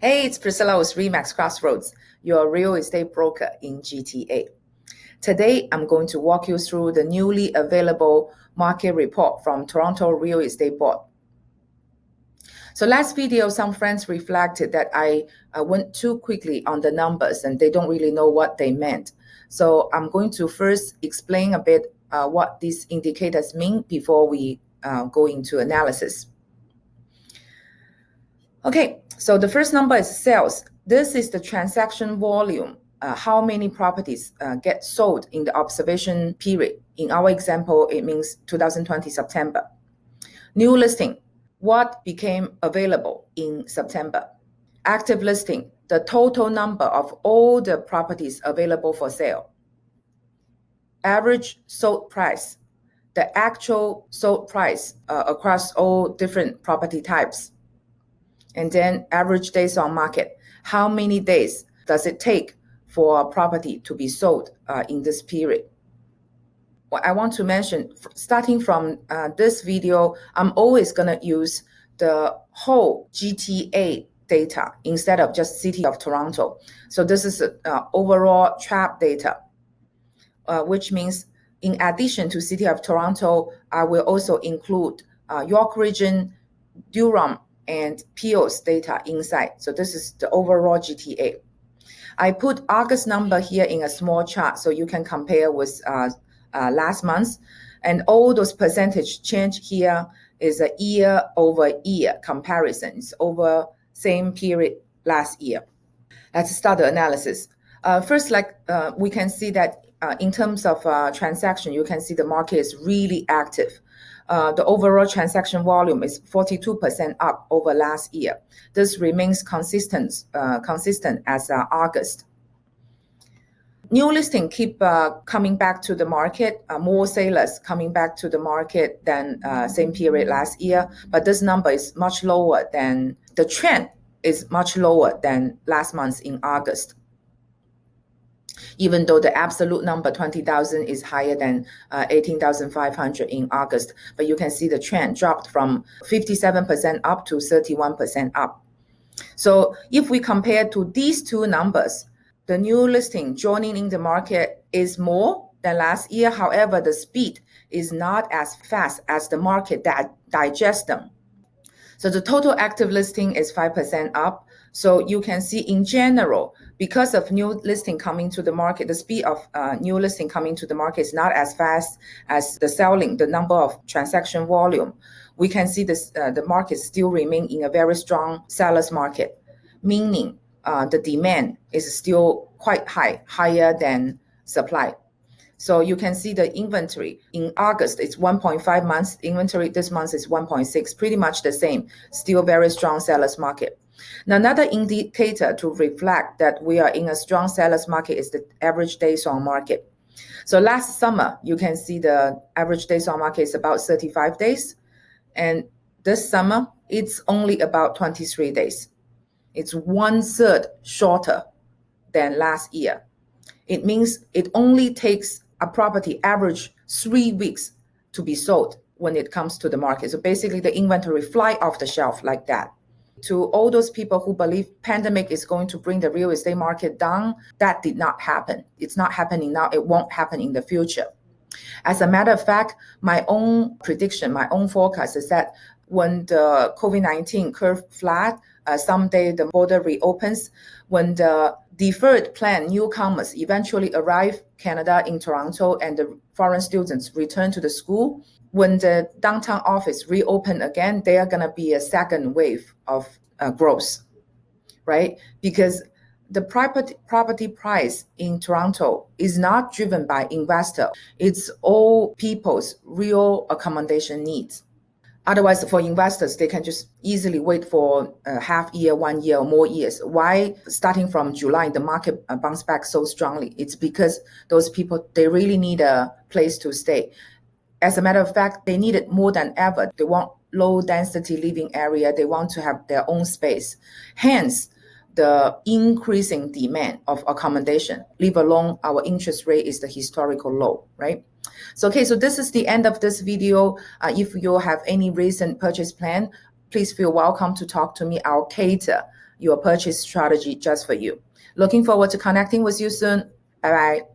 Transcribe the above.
Hey, it's Priscilla with Remax Crossroads, your real estate broker in GTA. Today, I'm going to walk you through the newly available market report from Toronto Real Estate Board. So last video, some friends reflected that I went too quickly on the numbers and they don't really know what they meant. So I'm going to first explain a bit what these indicators mean before we go into analysis. Okay, so the first number is sales. This is the transaction volume, how many properties get sold in the observation period. In our example, it means 2020 September. New listing, what became available in September. Active listing, the total number of all the properties available for sale. Average sold price, the actual sold price across all different property types. And then average days on market. How many days does it take for a property to be sold in this period? What I want to mention, starting from this video, I'm always going to use the whole GTA data instead of just City of Toronto. So this is overall trap data, which means in addition to City of Toronto, I will also include York Region, Durham, and Peel's data inside. So this is the overall GTA. I put August number here in a small chart so you can compare with last month. And all those percentage change here is a year-over-year comparison. It's over same period last year. Let's start the analysis. First, we can see that in terms of transaction, you can see the market is really active. The overall transaction volume is 42% up over last year. This remains consistent as August. New listing keep coming back to the market, more sellers coming back to the market than same period last year, but this number is much lower than, the trend is much lower than last month in August. Even though the absolute number 20,000 is higher than 18,500 in August, but you can see the trend dropped from 57% up to 31% up. So if we compare to these two numbers, the new listing joining in the market is more than last year. However, the speed is not as fast as the market that digests them. So the total active listing is 5% up. So you can see in general, because of new listing coming to the market, the speed of new listing coming to the market is not as fast as the selling, the number of transaction volume. We can see this, the market still remain in a very strong seller's market, meaning the demand is still quite high, higher than supply. So you can see the inventory in August, it's 1.5 months inventory. This month is 1.6, pretty much the same, still very strong seller's market. Now, another indicator to reflect that we are in a strong seller's market is the average days on market. So last summer, you can see the average days on market is about 35 days. And this summer, it's only about 23 days. It's 1/3 shorter than last year. It means it only takes a property average 3 weeks to be sold when it comes to the market. So basically the inventory fly off the shelf like that. To all those people who believe pandemic is going to bring the real estate market down, that did not happen. It's not happening now. It won't happen in the future. As a matter of fact, my own prediction, my own forecast is that when the COVID-19 curve flat, someday the border reopens, when the deferred plan newcomers eventually arrive Canada in Toronto and the foreign students return to the school, when the downtown office reopen again, there are going to be a second wave of growth, right? Because the property price in Toronto is not driven by investor. It's all people's real accommodation needs. Otherwise, for investors, they can just easily wait for a half year, 1 year, or more years. Why? Starting from July, the market bounced back so strongly. It's because those people, they really need a place to stay. As a matter of fact, they need it more than ever. They want low density living area. They want to have their own space. Hence, the increasing demand of accommodation, leave alone our interest rate is the historical low, right? So, okay, so this is the end of this video. If you have any recent purchase plan, please feel welcome to talk to me. I'll cater your purchase strategy just for you. Looking forward to connecting with you soon. Bye bye.